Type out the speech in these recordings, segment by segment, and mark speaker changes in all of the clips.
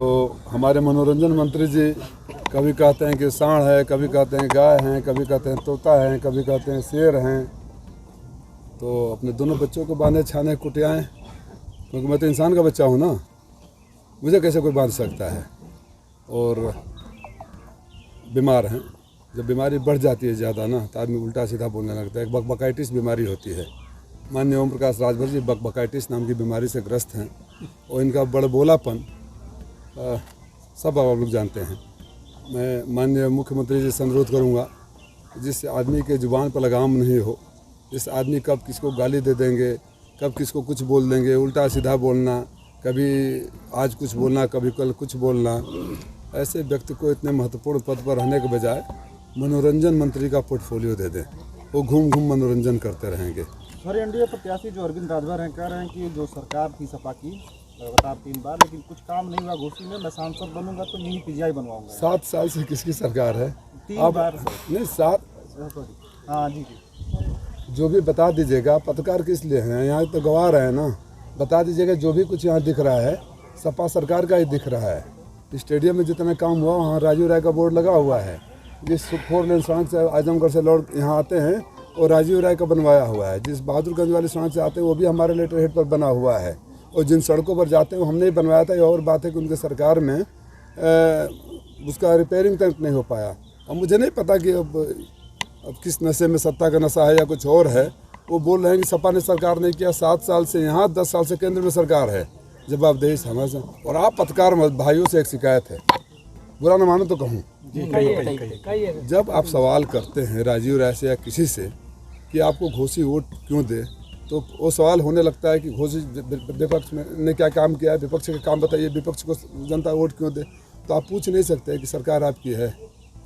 Speaker 1: तो हमारे मनोरंजन मंत्री जी कभी कहते हैं कि सांड है, कभी कहते हैं गाय हैं, कभी कहते हैं तोता है, कभी कहते हैं शेर हैं। तो अपने दोनों बच्चों को बांधे छाने कुटियाएँ, क्योंकि मैं तो इंसान का बच्चा हूँ ना, मुझे कैसे कोई बांध सकता है। और बीमार हैं, जब बीमारी बढ़ जाती है ज़्यादा ना तो आदमी उल्टा सीधा बोलने लगता है। बकबकाइटिस बीमारी होती है। माननीय ओम प्रकाश राजभर जी बकबकाइटिस नाम की बीमारी से ग्रस्त हैं और इनका बड़बोलापन सब आप लोग जानते हैं। मैं माननीय मुख्यमंत्री जी से अनुरोध करूँगा, जिस आदमी के जुबान पर लगाम नहीं हो, जिस आदमी कब किसको गाली दे देंगे, कब किसको कुछ बोल देंगे, उल्टा सीधा बोलना, कभी आज कुछ बोलना कभी कल कुछ बोलना, ऐसे व्यक्ति को इतने महत्वपूर्ण पद पर रहने के बजाय मनोरंजन मंत्री का पोर्टफोलियो दे दें। वो घूम घूम मनोरंजन करते रहेंगे।
Speaker 2: सर, एनडीए प्रत्याशी जो अरविंद राजभर हैं कह रहे हैं कि जो सरकार थी सपा की लगातार 3 बार, लेकिन कुछ काम नहीं हुआ। घोसी में मैं सांसद बनूंगा तो मिनी पीजीआई बनवाऊंगा।
Speaker 1: 7 साल से किसकी सरकार है?
Speaker 2: 3 बार
Speaker 1: नहीं 7।
Speaker 2: हाँ जी।
Speaker 1: जो भी बता दीजिएगा, पत्रकार किस लिए हैं? यहाँ तो गवाह रहे हैं ना। बता दीजिएगा जो भी कुछ यहाँ दिख रहा है सपा सरकार का ही दिख रहा है। स्टेडियम में जितना काम हुआ वहाँ राजीव राय का बोर्ड लगा हुआ है। जिस 4 लेन सड़क से आजमगढ़ से लौट यहाँ आते हैं और राजीव राय का बनवाया हुआ है। जिस बहादुरगंज वाली सड़क से आते हैं वो भी हमारे लेटर हेड पर बना हुआ है। और जिन सड़कों पर जाते हैं वो हमने ही बनवाया था। ये और बात है कि उनके सरकार में उसका रिपेयरिंग तक नहीं हो पाया। अब मुझे नहीं पता कि अब किस नशे में, सत्ता का नशा है या कुछ और है। वो बोल रहे हैं कि सपा ने सरकार नहीं किया। 7 साल से यहाँ, 10 साल से केंद्र में सरकार है। जवाबदेही समझ। और आप पत्रकार भाइयों से एक शिकायत है, बुरा न मानो तो कहूँ, जब आप सवाल करते हैं राजीव राय से या किसी से कि आपको घोसी वोट क्यों दे, तो वो सवाल होने लगता है कि घोसी विपक्ष ने क्या काम किया है, विपक्ष का काम बताइए, विपक्ष को जनता वोट क्यों दे। तो आप पूछ नहीं सकते कि सरकार आपकी है,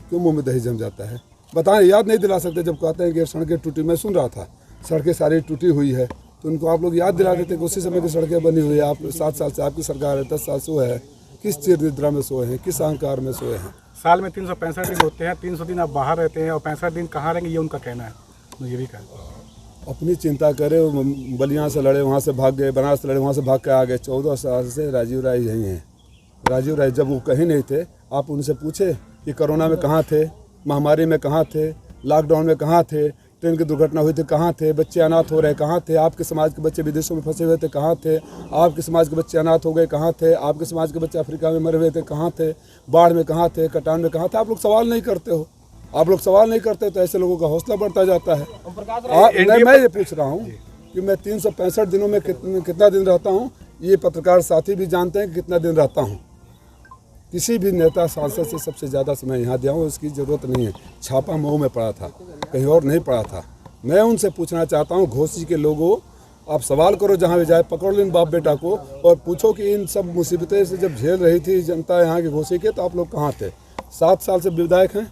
Speaker 1: क्यों मुँह में दही जम जाता है? बताएं, याद नहीं दिला सकते। जब कहते हैं कि सड़कें टूटी, मैं सुन रहा था सड़कें सारी टूटी हुई है, तो उनको आप लोग याद दिला देते कि उसी समय की सड़कें बनी हुई है। आप 7 साल से आपकी सरकार है, 10 साल सोए है, किस चिर निद्रा में सोए हैं, किस अहंकार में सोए हैं?
Speaker 2: साल में 365 दिन होते हैं, 300 दिन आप बाहर रहते हैं और 65 दिन कहाँ रहेंगे, ये उनका कहना है। मुझे भी कहना,
Speaker 1: अपनी चिंता करें। बलिया से लड़े, वहाँ से भाग गए, बनारस से लड़े, वहाँ से भाग के आ गए। 14 साल से राजीव राय यहीं हैं। राजीव राय जब वो कहीं नहीं थे, आप उनसे पूछे कि कोरोना में कहाँ थे, महामारी में कहाँ थे, लॉकडाउन में कहाँ थे, ट्रेन की दुर्घटना हुई थी कहाँ थे, बच्चे अनाथ हो रहे कहाँ थे, आपके समाज के बच्चे विदेशों में फंसे हुए थे कहाँ थे, आपके समाज के बच्चे अनाथ हो गए कहाँ थे, आपके समाज के बच्चे अफ्रीका में मरे हुए थे कहाँ थे, बाढ़ में कहाँ थे, कटान में कहाँ थे? आप लोग सवाल नहीं करते हो। आप लोग सवाल नहीं करते तो ऐसे लोगों का हौसला बढ़ता जाता है। मैं ये पूछ रहा हूँ कि मैं 365 दिनों में कितना दिन रहता हूँ, ये पत्रकार साथी भी जानते हैं कितना दिन रहता हूँ। किसी भी नेता सांसद से सबसे ज़्यादा समय यहाँ दिया हूँ, इसकी ज़रूरत नहीं है। छापा मऊ में पड़ा था, कहीं और नहीं पड़ा था। मैं उनसे पूछना चाहता हूँ, घोसी के लोगों, आप सवाल करो जहाँ भी जाए, पकड़ लो इन बाप बेटा को और पूछो कि इन सब मुसीबतें से जब झेल रही थी जनता यहाँ की घोसी के, तो आप लोग कहाँ थे? 7 साल से विधायक हैं,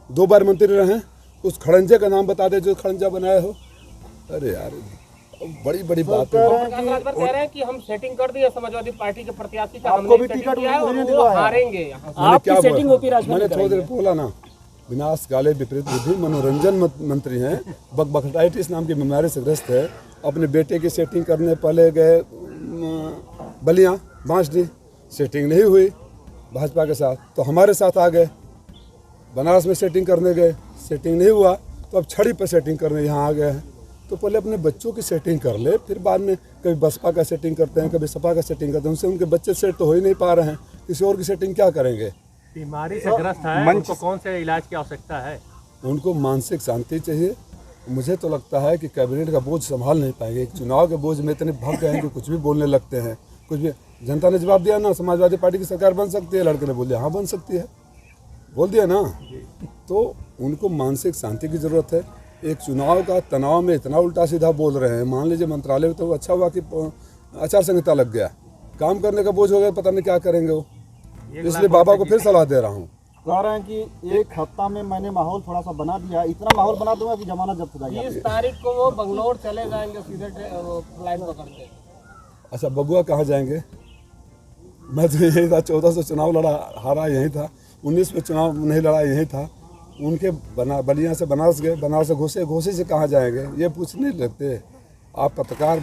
Speaker 1: 2 बार मंत्री रहे। उस खड़ंजे का नाम बता दे जो खड़ंजा बनाए हो। अरे यार, बड़ी बड़ी बात है।
Speaker 3: कह रहे हैं कि हम सेटिंग कर दिए समाजवादी पार्टी के प्रत्याशी का, हमने सेटिंग किया है और वो हारेंगे।
Speaker 1: आपकी सेटिंग होती है? मैंने थोड़ी देर बोला ना, विनाश काले विपरीत बुद्धि मनोरंजन मंत्री हैं। बकबकाइटिस नाम की बीमारी से ग्रस्त है। अपने बेटे की सेटिंग करने पहले गए बलिया, बांसडी, सेटिंग नहीं हुई भाजपा के साथ, तो हमारे साथ आ गए। बनारस में सेटिंग करने गए, सेटिंग नहीं हुआ, तो अब छड़ी पर सेटिंग करने यहाँ आ गए हैं। तो पहले अपने बच्चों की सेटिंग कर ले, फिर बाद में कभी बसपा का सेटिंग करते हैं, कभी सपा का सेटिंग करते हैं। उनसे उनके बच्चे सेट तो हो ही नहीं पा रहे हैं, किसी और की सेटिंग क्या करेंगे?
Speaker 3: बीमारी से ग्रस्त है, उनको कौन से इलाज की आवश्यकता है?
Speaker 1: उनको मानसिक शांति चाहिए। मुझे तो लगता है कि कैबिनेट का बोझ संभाल नहीं पाएंगे। एक चुनाव के बोझ में इतने भग गए हैं कि कुछ भी बोलने लगते हैं। कुछ भी जनता ने जवाब दिया ना, समाजवादी पार्टी की सरकार बन सकती है। लड़के ने बोल दिया हाँ बन सकती है, बोल दिया ना। तो उनको मानसिक शांति की ज़रूरत है। एक चुनाव का तनाव में इतना उल्टा सीधा बोल रहे हैं। मान लीजिए मंत्रालय में तो अच्छा हुआ कि आचार संहिता लग गया, काम करने का बोझ हो गया, पता नहीं क्या करेंगे वो। इसलिए बाबा को फिर सलाह दे रहा हूँ।
Speaker 2: कह रहे हैं कि 1 हफ्ता में मैंने माहौल थोड़ा सा बना दिया, इतना माहौल बना दूंगा कि जमानत जब्त हो जाएगी।
Speaker 3: 30 तारीख को वो बंगलोर चले जाएंगे, सीधे फ्लाइट पकड़ के।
Speaker 1: अच्छा, बबुआ कहाँ जाएंगे? मैं तो यही था, 14 से चुनाव लड़ा, हारा यही था। 19 में चुनाव नहीं लड़ा, यही था। उनके बलिया से बनारस गए, बनारस से घोसे, घोसे से कहाँ जाएंगे ये पूछने लगते। आप पत्रकार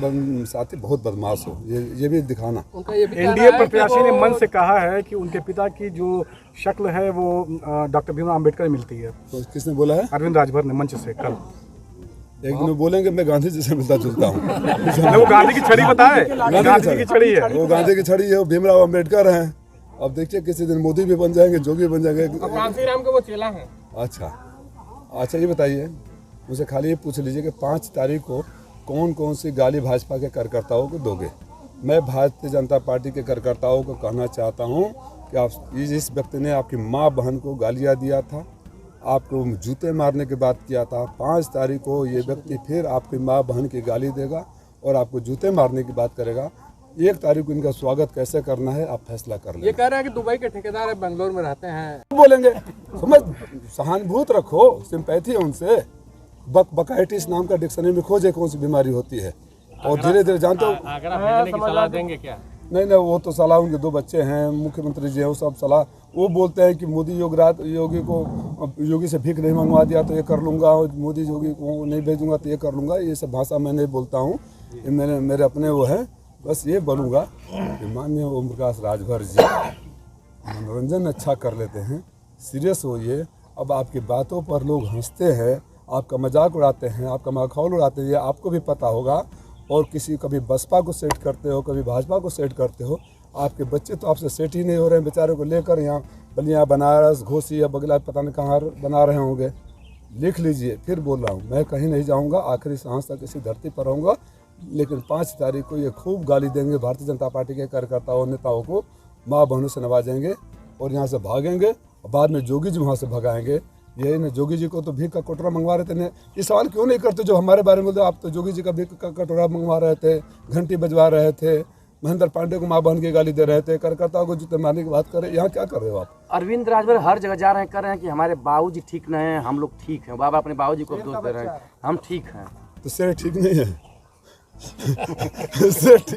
Speaker 1: साथी बहुत बदमाश हो, ये भी दिखाना।
Speaker 3: उनका ये भी
Speaker 4: एनडीए प्रत्याशी ने मन से कहा है कि उनके पिता की जो शक्ल है वो डॉक्टर भीमराव अम्बेडकर मिलती है।
Speaker 1: तो किसने बोला है?
Speaker 4: अरविंद राजभर ने मंच से कल।
Speaker 1: एक दिन बोलेंगे मैं गांधी जी से मिलता जुलता हूँ।
Speaker 4: वो गांधी की छड़ी पता है, गांधी की छड़ी है,
Speaker 1: वो गांधी की छड़ी है, वो भीमराव अम्बेडकर हैं। अब देखिए किसी दिन मोदी भी बन जाएंगे, जोगी बन जाएंगे।
Speaker 3: कांसी राम के वो चेला हैं।
Speaker 1: अच्छा ये बताइए, मुझे खाली ये पूछ लीजिए कि 5 तारीख को कौन कौन सी गाली भाजपा के कार्यकर्ताओं को दोगे? मैं भारतीय जनता पार्टी के कार्यकर्ताओं को कहना चाहता हूँ कि आप इस व्यक्ति ने आपकी माँ बहन को गालियाँ दिया था, आपको जूते मारने की बात किया था। 5 तारीख को ये व्यक्ति फिर आपकी माँ बहन की गाली देगा और आपको जूते मारने की बात करेगा। 1 तारीख को इनका स्वागत कैसे करना है आप फैसला कर लें।
Speaker 3: ये कह रहे हैं कि दुबई के ठेकेदार बेंगलोर में रहते हैं।
Speaker 1: बोलेंगे समझ, सहानुभूति रखो, सिंपैथी है उनसे। बकाइटिस नाम का डिक्शनरी में खोजे कौन सी बीमारी होती है, और धीरे धीरे जानते हो।
Speaker 3: अगर आप भेजने की सलाह देंगे क्या?
Speaker 1: नहीं, वो तो सलाह, उनके 2 बच्चे हैं, मुख्यमंत्री जी हैं, वो सब सलाह। वो बोलते हैं कि मोदी योगी से भीख नहीं मंगवा दिया तो ये कर लूँगा, मोदी योगी को नहीं भेजूंगा तो ये कर लूँगा। ये सब भाषा मैं नहीं बोलता हूँ, ये मेरे अपने वो हैं। बस ये बोलूँगा कि माननीय ओम प्रकाश राजभर जी मनोरंजन अच्छा कर लेते हैं, सीरियस होइए। अब आपकी बातों पर लोग हंसते हैं, आपका मजाक उड़ाते हैं, आपका मखौल उड़ाते हैं, ये आपको भी पता होगा। और कभी बसपा को सेट करते हो, कभी भाजपा को सेट करते हो। आपके बच्चे तो आपसे सेट ही नहीं हो रहे हैं, बेचारों को लेकर यहाँ बलिया, बनारस, घोसी या बगला पता नहीं कहाँ बना रहे होंगे। लिख लीजिए, फिर बोल रहा हूँ, मैं कहीं नहीं जाऊँगा, आखिरी सांस तक इसी धरती पर रहूँगा। लेकिन 5 तारीख को ये खूब गाली देंगे भारतीय जनता पार्टी के कार्यकर्ताओं नेताओं को, माँ बहनों से नवाजेंगे और यहाँ से भागेंगे। बाद में जोगी जी वहाँ से भगाएंगे। यही ना, जोगी जी को तो भीख का कटोरा मंगवा रहे थे। ये सवाल क्यों नहीं करते जो हमारे बारे में बोलते? आप तो जोगी जी का भीख का कटोरा मंगवा रहे थे, घंटी बजवा रहे थे, महेंद्र पांडे को माँ बहन की गाली दे रहे थे, कार्यकर्ताओं को जूते मारने की बात कर रहे हैं। यहाँ क्या कर रहे हो आप?
Speaker 5: अरविंद राजभर हर जगह जा रहे हैं, कर रहे हैं कि हमारे बाबूजी ठीक नहीं है, हम लोग ठीक हैं। बाबा अपने बाबूजी को दोष दे रहे हैं, हम ठीक हैं।
Speaker 1: तो शेर ठीक नहीं है। शेर ठीक